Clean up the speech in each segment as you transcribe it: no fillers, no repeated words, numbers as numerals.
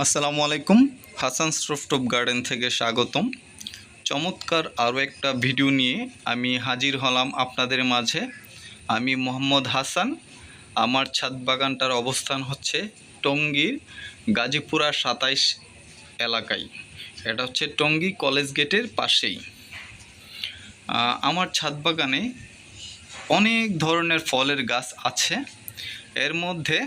আসসালামু আলাইকুম। Hasan rooftop garden থেকে স্বাগতম। চমৎকার আরও একটা ভিডিও নিয়ে আমি হাজির হলাম আপনাদের মাঝে। আমি মোহাম্মদ হাসান। আমার ছাদ বাগানটার অবস্থান হচ্ছে টঙ্গীর গাজীপুরা ২৭ এলাকায়। এটা হচ্ছে টঙ্গী কলেজ গেটের পাশেই। আমার ছাদ বাগানে অনেক ধরনের ফলের গাছ আছে। এর মধ্যে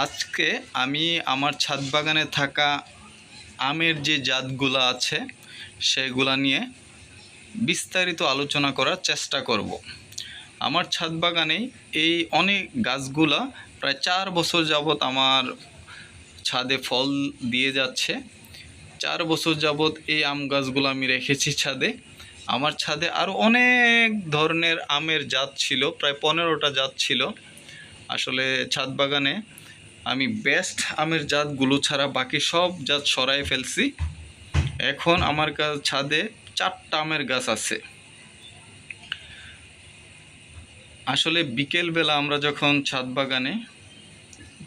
আজকে আমি আমার ছাদ বাগানে থাকা আমের যে জাতগুলো আছে সেগুলা নিয়ে বিস্তারিত আলোচনা করার চেষ্টা করব। আমার ছাদ বাগানে এই অনেক গাছগুলা প্রায় 4 বছর যাবৎ আমার ছাদে ফল দিয়ে যাচ্ছে। 4 বছর যাবৎ এই আম গাছগুলো আমি রেখেছি ছাদে। আমার ছাদে আরও অনেক ধরনের আমের জাত ছিল, প্রায় 15টা জাত ছিল। আসলে ছাদ বাগানে আমি বেস্ট আমের জাতগুলো ছাড়া বাকি সব জাত সরাই ফেলছি। এখন আমার ছাদে 4টা আমের গাছ আছে। আসলে বিকেলবেলা আমরা যখন ছাদ বাগানে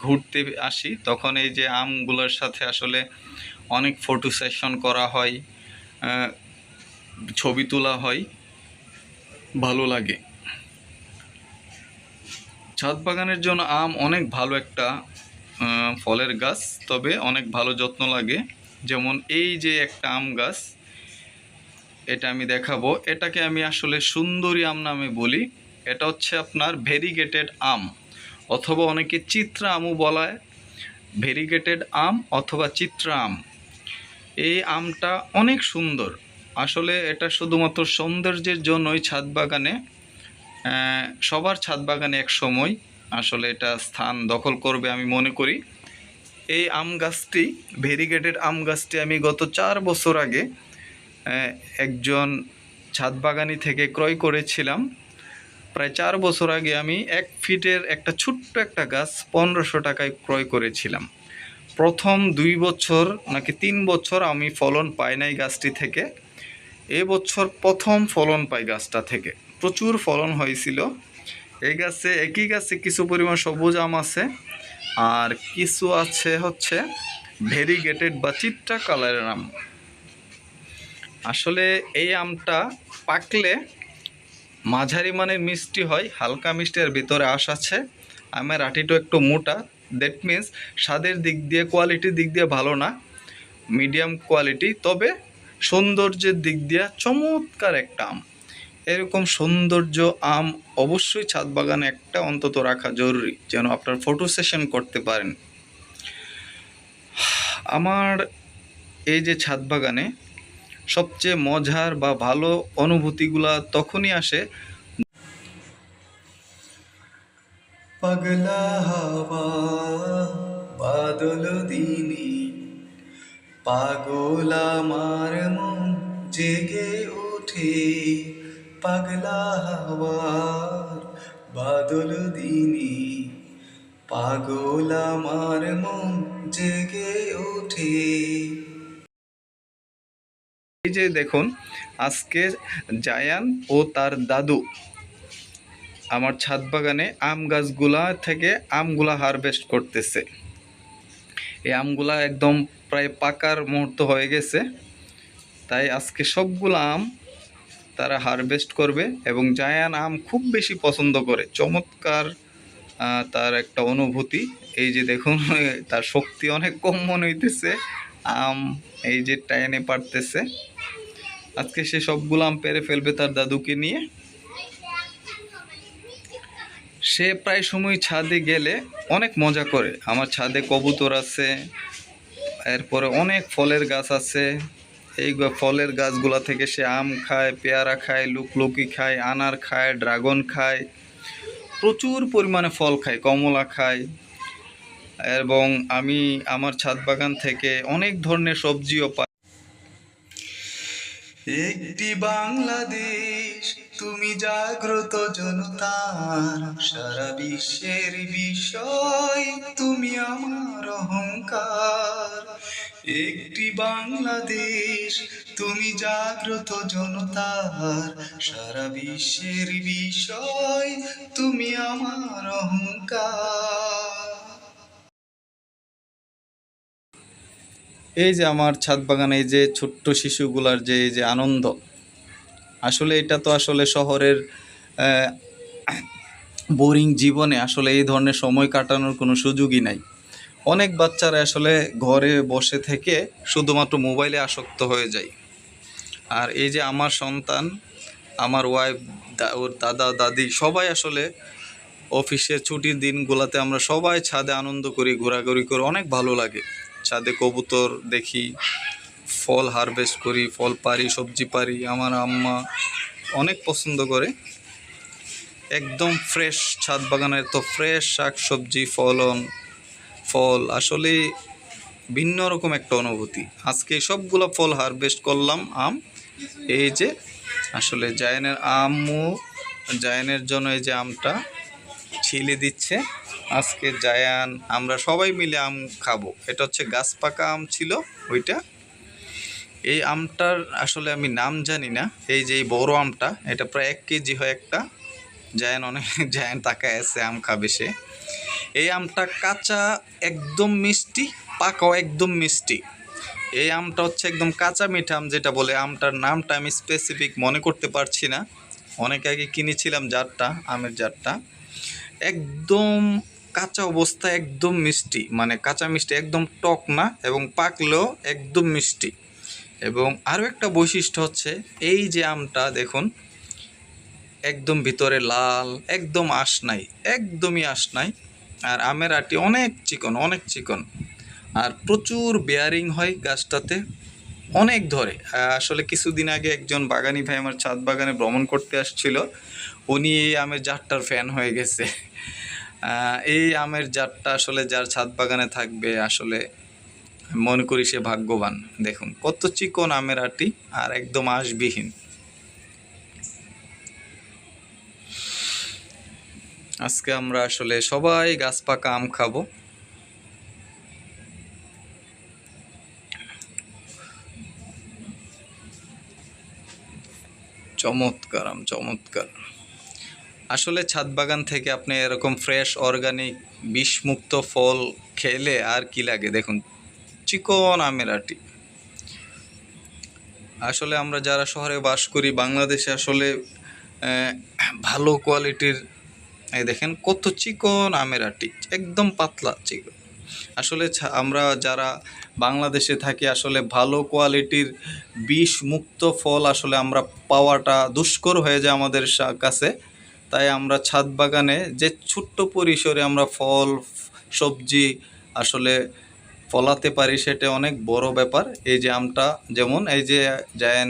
ঘুরতে আসি তখন এই যে আমগুলোর সাথে আসলে অনেক ফটো সেশন করা হয়, ছবি তোলা হয়, ভালো লাগে। ছাদ বাগানের জন্য আম অনেক ভালো একটা ফলের গাছ, তবে অনেক ভালো যত্ন লাগে। যেমন এই যে একটা আম গাছ, এটা আমি দেখাবো। এটাকে আমি আসলে সুন্দরী আম নামে বলি। এটা হচ্ছে আপনার ভেরিগেটেড আম, অথবা অনেকে চিত্রা আমও বলায়। ভেরিগেটেড আম অথবা চিত্রা আম, এই আমটা অনেক সুন্দর। আসলে এটা শুধুমাত্র সৌন্দর্যের জন্যই ছাদ বাগানে, সবার ছাদ বাগানে এক সময় আসলে এটা স্থান দখল করবে আমি মনে করি। এই আম গাছটি, ভেরিগেটেড আম গাছটি আমি গত 4 বছর আগে একজন ছাদ বাগানি থেকে ক্রয় করেছিলাম। প্রায় 4 বছর আগে আমি 1 ফিটের একটা ছোট্ট একটা গাছ 1500 টাকায় ক্রয় করেছিলাম। প্রথম 2 বছর নাকি 3 বছর আমি ফলন পাই নাই গাছটি থেকে। এবছর প্রথম ফলন পাই গাছটা থেকে, প্রচুর ফলন হয়েছিল। এই গাছে, একই গাছে কিছু পরিমাণ সবুজ আম আছে, আর কিছু আছে হচ্ছে ভেরিগেটেড বা চিত্রা কালারের আম। আসলে এই আমটা পাকলে মাঝারি মানের মিষ্টি হয়, হালকা মিষ্টি, আর ভিতরে আঁশ আছে। আমের আটিটা একটু মোটা। দ্যাট মিন্স স্বাদের দিক দিয়ে, কোয়ালিটির দিক দিয়ে ভালো না, মিডিয়াম কোয়ালিটি, তবে সৌন্দর্যের দিক দিয়ে চমৎকার একটা আম। এরকম সৌন্দর্য আম অবশ্যই ছাদ বাগানে একটা অন্তত রাখা জরুরি, যেন আপনার ফটো সেশন করতে পারেন। আমার এই যে ছাদ বাগানে সবচেয়ে মজার বা ভালো অনুভূতিগুলা তখনই আসে, পাগলা হাওয়া বাদল দিনে, পাগল আমার মন জেগে ওঠে। পাগলা হাওয়ার বাদল দিনে, পাগল আমার মন জেগে ওঠে। এই যে দেখুন, আজকে জায়ান ও তার দাদু আমার ছাদ বাগানে আম গাছগুলা থেকে আমগুলা হারভেস্ট করতেছে। এই আমগুলা একদম প্রায় পাকার মুহূর্ত হয়ে গেছে, তাই আজকে সবগুলো আম তারা হারভেস্ট করবে। এবং জায়ান আম খুব বেশি পছন্দ করে, চমৎকার তার একটা অনুভূতি। এই যে দেখুন, তার শক্তি অনেক কম মনে হইতেছে, আম এই যে টাইনে পারতেছে। আজকে সে সবগুলো আম পেরে ফেলবে তার দাদুকে নিয়ে। সে প্রায় সময় ছাদে গেলে অনেক মজা করে। আমার ছাদে কবুতর আছে, এরপরে অনেক ফলের গাছ আছে। এই ফলের গাছগুলা থেকে সে আম খায়, পেয়ারা খায়, লুকলুকি খায়, আনার খায়, ড্রাগন খায়, প্রচুর পরিমাণে ফল খায়, কমলা খায়। এবং আমি আমার ছাদ বাগান থেকে অনেক ধরনের সবজিও পাই। একটি বাংলাদেশ, তুমি জাগ্রত জনতার, সারা বিশ্বের বিষয় তুমি আমার অহংকার। একটি বাংলাদেশ, তুমি জাগ্রত জনতার, সারা বিশ্বের বিষয় তুমি আমার অহংকার। এই যে আমার ছাদ বাগানে এই যে ছোট্ট শিশুগুলার যে এই যে আনন্দ, আসলে এটা তো আসলে শহরের বোরিং জীবনে আসলে এই ধরনের সময় কাটানোর কোনো সুযোগই নাই। অনেক বাচ্চারা আসলে ঘরে বসে থেকে শুধুমাত্র মোবাইলে আসক্ত হয়ে যায়। আর এই যে আমার সন্তান, আমার ওয়াইফ, ওর দাদা দাদি সবাই আসলে অফিসের ছুটির দিনগুলোতে আমরা সবাই ছাদে আনন্দ করি, ঘোরাঘুরি করি, অনেক ভালো লাগে। ছাদে কবুতর দেখি, ফল হারভেস্ট করি, ফল পারি, সবজি পারি। আমার আম্মা অনেক পছন্দ করে। একদম ফ্রেশ ছাদ বাগানের তো ফ্রেশ শাক সবজি ফল আসলে ভিন্ন রকম একটা অনুভূতি। আজকে সবগুলো ফল হারভেস্ট করলাম এই যে আসলে জায়ানের জন্য এই যে আমটা ছিলে দিচ্ছে। আজকে জায়ান আমরা সবাই মিলে আম খাবো। এটা হচ্ছে গাছ পাকা আম ছিল ওইটা। এই আমটার আসলে আমি নাম জানি না। এই যে এই বড় আমটা, এটা প্রায় 1 কেজি হয় একটা। জায়ান তাকায় আছে, আম খাবে সে। এই আমটা কাঁচা একদম মিষ্টি, পাকাও একদম মিষ্টি। এই আমটা হচ্ছে একদম কাঁচা মিঠা আম যেটা বলে। আমটার নামটা আমি স্পেসিফিক মনে করতে পারছি না। অনেক আগে কিনেছিলাম আমের জারটা। একদম কাঁচা অবস্থা, একদম মিষ্টি, মানে কাঁচা মিষ্টি, একদম টক না, এবং পাকলেও একদম মিষ্টি। এবং আরও একটা বৈশিষ্ট্য হচ্ছে এই যে আমটা দেখুন, একদম ভিতরে লাল, একদম আঁশ নাই, একদমই আঁশ নাই। আর আমের আটি অনেক চিকন, আর প্রচুর বেয়ারিং হয় গাছটাতে, অনেক ধরে। আসলে কিছুদিন আগে একজন বাগানি ভাই আমার ছাদ বাগানে ভ্রমণ করতে আসছিল। উনি এই আমের জাতটার ফ্যান হয়ে গেছে। এই আমের জাতটা আসলে যার ছাদ বাগানে থাকবে আসলে মনে করি সে ভাগ্যবান। দেখুন কত চিকন আমের আটি, আর একদম আঁশবিহীন। আজকে আমরা আসলে সবাই গাছ পাকা আম খাবো। চমৎকার। আসলে ছাদ বাগান থেকে আপনি এরকম ফ্রেশ অর্গানিক বিষমুক্ত ফল খেলে আর কি লাগে। দেখুন চিকন আমের আটি। আসলে আমরা যারা শহরে বাস করি, বাংলাদেশে আসলে ভালো কোয়ালিটির, এই দেখেন কত চিকন আমের আটি, একদম পাতলা চিকন। আসলে আমরা যারা বাংলাদেশে থাকি আসলে ভালো কোয়ালিটির বিষমুক্ত ফল আসলে আমরা পাওয়াটা দুষ্কর হয়ে যায় আমাদের কাছে। তাই আমরা ছাদ বাগানে যে ছোট্ট পরিসরে আমরা ফল সবজি আসলে ফলাতে পারি, সেটা অনেক বড় ব্যাপার। এই যে আমটা, যেমন এই যে জায়ান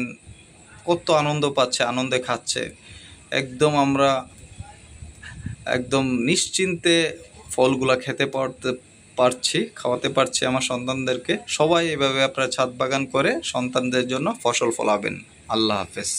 কত আনন্দ পাচ্ছে, আনন্দে খাচ্ছে। আমরা একদম নিশ্চিন্তে ফলগুলা খাওয়াতে পারছি আমার সন্তানদেরকে। সবাই এভাবে আপনারা ছাদ বাগান করে সন্তানদের জন্য ফসল ফলাবেন। আল্লাহ হাফেজ।